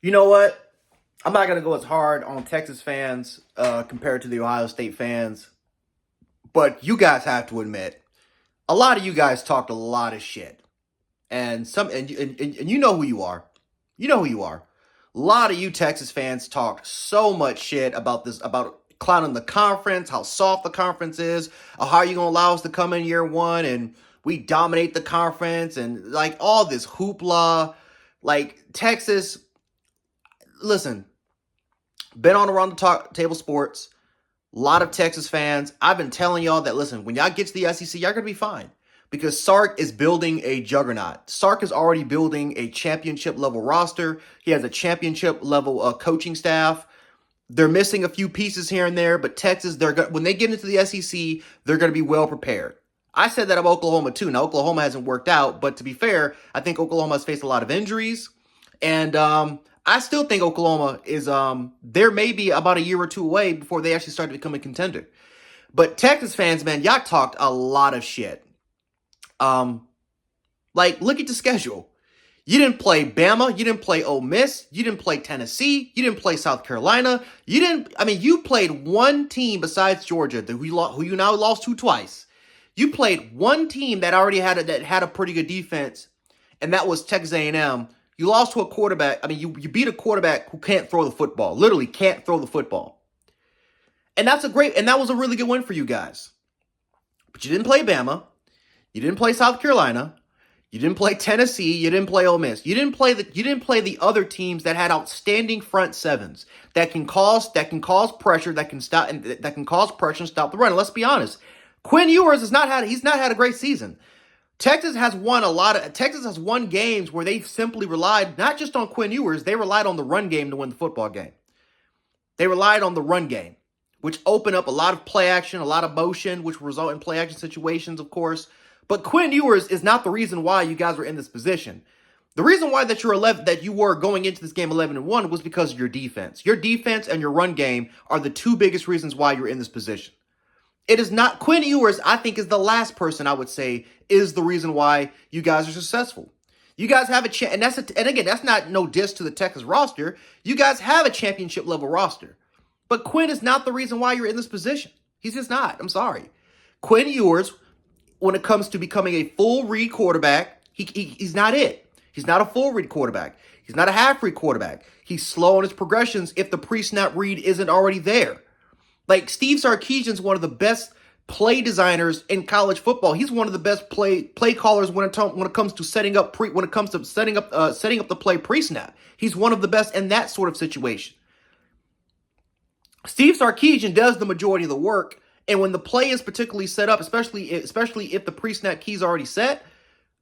You know what? I'm not going to go as hard on Texas fans compared to the Ohio State fans, but you guys have to admit, a lot of you guys talked a lot of shit, and you know who you are. You know who you are. A lot of you Texas fans talked so much shit about clowning the conference, how soft the conference is, how are you going to allow us to come in year one and we dominate the conference and like all this hoopla. Like Texas, listen, been on around the table sports. A lot of Texas fans. I've been telling y'all that, listen, when y'all get to the SEC, y'all going to be fine. Because Sark is building a juggernaut. Sark is already building a championship level roster. He has a championship level coaching staff. They're missing a few pieces here and there, but Texas, when they get into the SEC, they're going to be well prepared. I said that about Oklahoma too. Now, Oklahoma hasn't worked out, but to be fair, I think Oklahoma has faced a lot of injuries. And I still think Oklahoma is they're maybe about a year or two away before they actually start to become a contender. But Texas fans, man, y'all talked a lot of shit. Like, look at the schedule. You didn't play Bama. You didn't play Ole Miss. You didn't play Tennessee. You didn't play South Carolina. You played one team besides Georgia, who you now lost to twice. You played one team that already had a pretty good defense, and that was Texas A&M. You lost to a quarterback. You beat a quarterback who can't throw the football. Literally can't throw the football. And that was a really good win for you guys. But you didn't play Bama. You didn't play South Carolina. You didn't play Tennessee. You didn't play Ole Miss. You didn't play the other teams that had outstanding front sevens that can cause pressure, that can cause pressure and stop the run. And let's be honest, Quinn Ewers he's not had a great season. Texas has won games where they simply relied not just on Quinn Ewers, they relied on the run game to win the football game. They relied on the run game, which opened up a lot of play action, a lot of motion, which result in play action situations, of course. But Quinn Ewers is not the reason why you guys were in this position. The reason why that you were going into this game 11-1 was because of your defense. Your defense and your run game are the two biggest reasons why you're in this position. It is not Quinn Ewers, I think, is the last person I would say is the reason why you guys are successful. You guys have a chance, and again, that's not no diss to the Texas roster. You guys have a championship level roster. But Quinn is not the reason why you're in this position. He's just not. I'm sorry. Quinn Ewers, when it comes to becoming a full read quarterback, he's not it. He's not a full read quarterback. He's not a half read quarterback. He's slow on his progressions if the pre-snap read isn't already there. Like, Steve Sarkisian's one of the best play designers in college football. He's one of the best play callers when it comes to setting up the play pre-snap. He's one of the best in that sort of situation. Steve Sarkisian does the majority of the work, and when the play is particularly set up, especially if the pre-snap key is already set,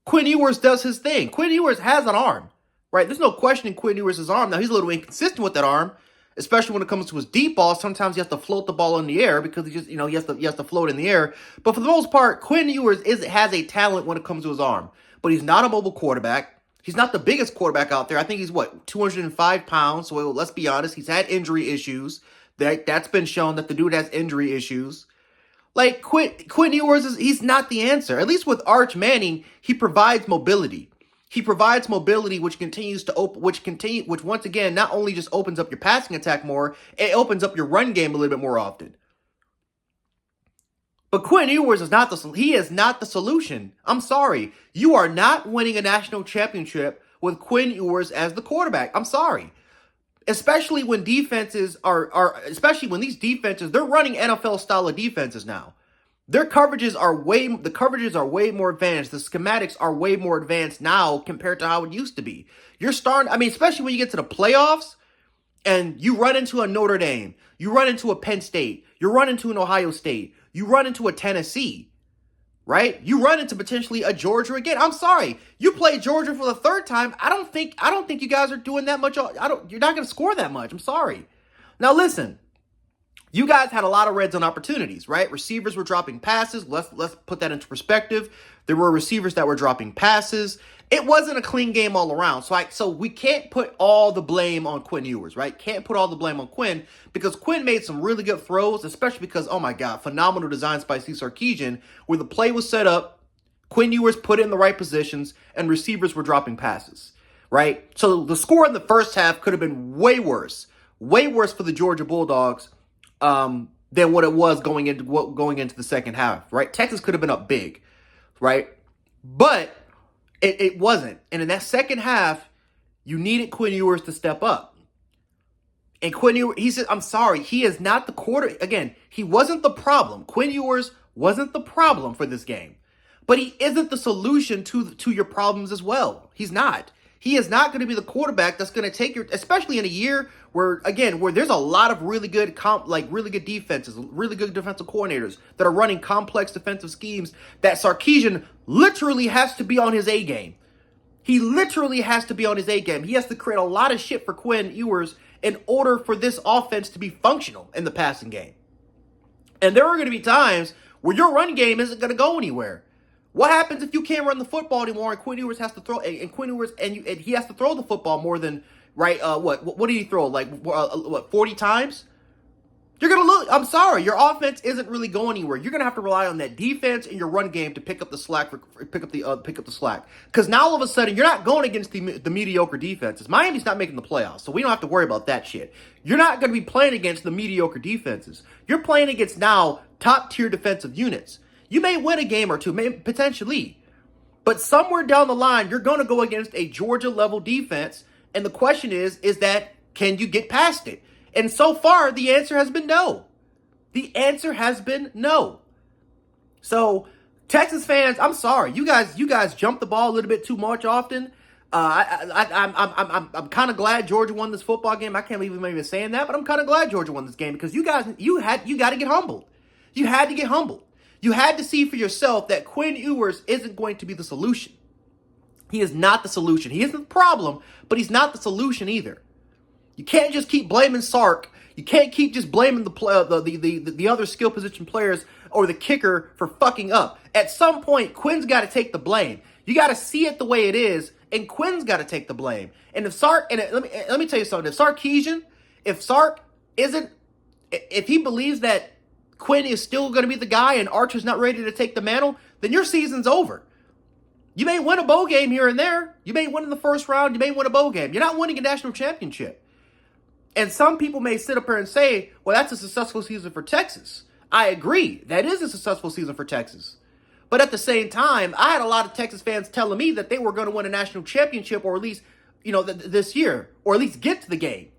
Quinn Ewers does his thing. Quinn Ewers has an arm, right? There's no questioning Quinn Ewers' arm. Now, he's a little inconsistent with that arm, especially when it comes to his deep ball. Sometimes he has to float the ball in the air because he has to float in the air. But for the most part, Quinn Ewers has a talent when it comes to his arm. But he's not a mobile quarterback. He's not the biggest quarterback out there. I think he's 205 pounds. So let's be honest, he's had injury issues. That's been shown that the dude has injury issues. Like, Quinn Ewers he's not the answer. At least with Arch Manning, he provides mobility. He provides mobility, which once again not only just opens up your passing attack more, it opens up your run game a little bit more often. But Quinn Ewers is not the solution. I'm sorry. You are not winning a national championship with Quinn Ewers as the quarterback. I'm sorry. Especially when defenses especially when these defenses, they're running NFL style of defenses now. The coverages are way more advanced. The schematics are way more advanced now compared to how it used to be. Especially when you get to the playoffs and you run into a Notre Dame, you run into a Penn State, you run into an Ohio State, you run into a Tennessee, right? You run into potentially a Georgia again. I'm sorry. You play Georgia for the third time. I don't think you guys are doing that much. You're not going to score that much. I'm sorry. Now listen. You guys had a lot of red zone opportunities, right? Receivers were dropping passes. Let's put that into perspective. There were receivers that were dropping passes. It wasn't a clean game all around. So we can't put all the blame on Quinn Ewers, right? Can't put all the blame on Quinn because Quinn made some really good throws, especially because, oh my God, phenomenal designs by Steve Sarkisian, where the play was set up, Quinn Ewers put it in the right positions, and receivers were dropping passes. right? So the score in the first half could have been way worse for the Georgia Bulldogs than what it was going into the second half, right? Texas could have been up big, right? But it wasn't. And in that second half, you needed Quinn Ewers to step up. And Quinn Ewers, he said, I'm sorry, he is not the quarter. Again, he wasn't the problem. Quinn Ewers wasn't the problem for this game. But he isn't the solution to your problems as well. He's not. He is not going to be the quarterback that's going to take your, especially in a year where there's a lot of really good defenses, really good defensive coordinators that are running complex defensive schemes that Sarkisian literally has to be on his A game. He literally has to be on his A game. He has to create a lot of shit for Quinn Ewers in order for this offense to be functional in the passing game. And there are going to be times where your run game isn't going to go anywhere. What happens if you can't run the football anymore and Quinn Ewers has to throw, and he has to throw the football more than, right, what did he throw, 40 times? You're going to look, I'm sorry, your offense isn't really going anywhere. You're going to have to rely on that defense and your run game to pick up the slack, pick up the slack. Because now all of a sudden, you're not going against the mediocre defenses. Miami's not making the playoffs, so we don't have to worry about that shit. You're not going to be playing against the mediocre defenses. You're playing against now top-tier defensive units. You may win a game or two, potentially. But somewhere down the line, you're going to go against a Georgia-level defense. And the question is that, can you get past it? And so far, the answer has been no. The answer has been no. So, Texas fans, I'm sorry. You guys jump the ball a little bit too much often. I'm kind of glad Georgia won this football game. I can't believe I'm even saying that, but I'm kind of glad Georgia won this game because you got to get humbled. You had to get humbled. You had to see for yourself that Quinn Ewers isn't going to be the solution. He is not the solution. He isn't the problem, but he's not the solution either. You can't just keep blaming Sark. You can't keep just blaming the other skill position players or the kicker for fucking up. At some point, Quinn's got to take the blame. You got to see it the way it is, and Quinn's got to take the blame. And if Sark, and let me tell you something. If Sark isn't, if he believes that Quinn is still going to be the guy and Archer's not ready to take the mantle, then your season's over. You may win a bowl game here and there. You may win in the first round. You may win a bowl game. You're not winning a national championship. And some people may sit up here and say, well, that's a successful season for Texas. I agree. That is a successful season for Texas. But at the same time, I had a lot of Texas fans telling me that they were going to win a national championship or at least, this year, or at least get to the game.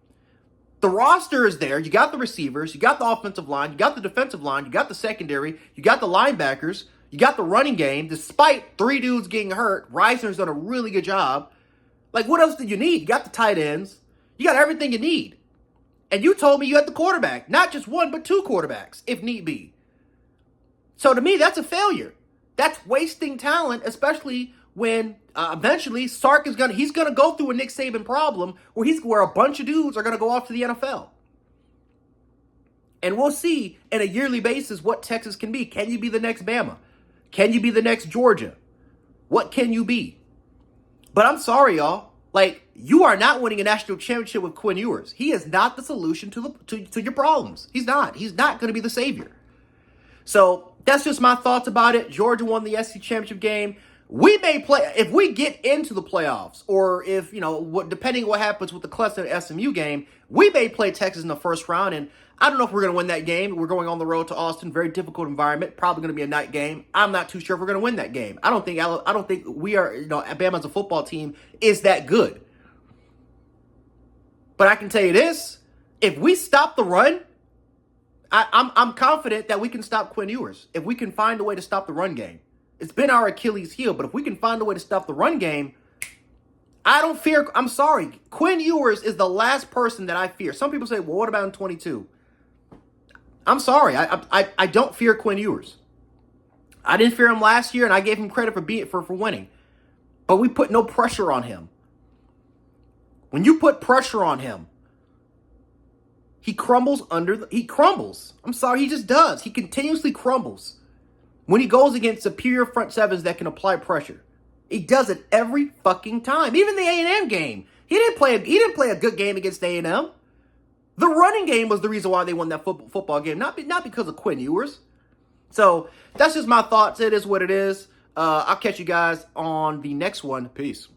The roster is there. You got the receivers. You got the offensive line. You got the defensive line. You got the secondary. You got the linebackers. You got the running game. Despite 3 dudes getting hurt, Reisner's done a really good job. Like, what else did you need? You got the tight ends. You got everything you need. And you told me you had the quarterback. Not just one, but 2 quarterbacks, if need be. So to me, that's a failure. That's wasting talent, especially when eventually Sark is he's gonna go through a Nick Saban problem where a bunch of dudes are gonna go off to the NFL. And we'll see on a yearly basis what Texas can be. Can you be the next Bama? Can you be the next Georgia? What can you be? But I'm sorry, y'all. Like, you are not winning a national championship with Quinn Ewers. He is not the solution to your problems. He's not. He's not going to be the savior. So that's just my thoughts about it. Georgia won the SEC championship game. We may play, if we get into the playoffs, or if, depending on what happens with the Clemson and SMU game, we may play Texas in the first round. And I don't know if we're going to win that game. We're going on the road to Austin. Very difficult environment. Probably going to be a night game. I'm not too sure if we're going to win that game. I don't think we are, Bama as a football team is that good. But I can tell you this, if we stop the run, I'm confident that we can stop Quinn Ewers. If we can find a way to stop the run game. It's been our Achilles heel, but if we can find a way to stop the run game, I don't fear. I'm sorry. Quinn Ewers is the last person that I fear. Some people say, well, what about in 22? I'm sorry. I don't fear Quinn Ewers. I didn't fear him last year, and I gave him credit for winning. But we put no pressure on him. When you put pressure on him, he crumbles he crumbles. I'm sorry, he just does. He continuously crumbles. When he goes against superior front sevens that can apply pressure. He does it every fucking time. Even the A&M game. He didn't play a good game against A&M. The running game was the reason why they won that football game, not because of Quinn Ewers. So that's just my thoughts. It is what it is. I'll catch you guys on the next one. Peace.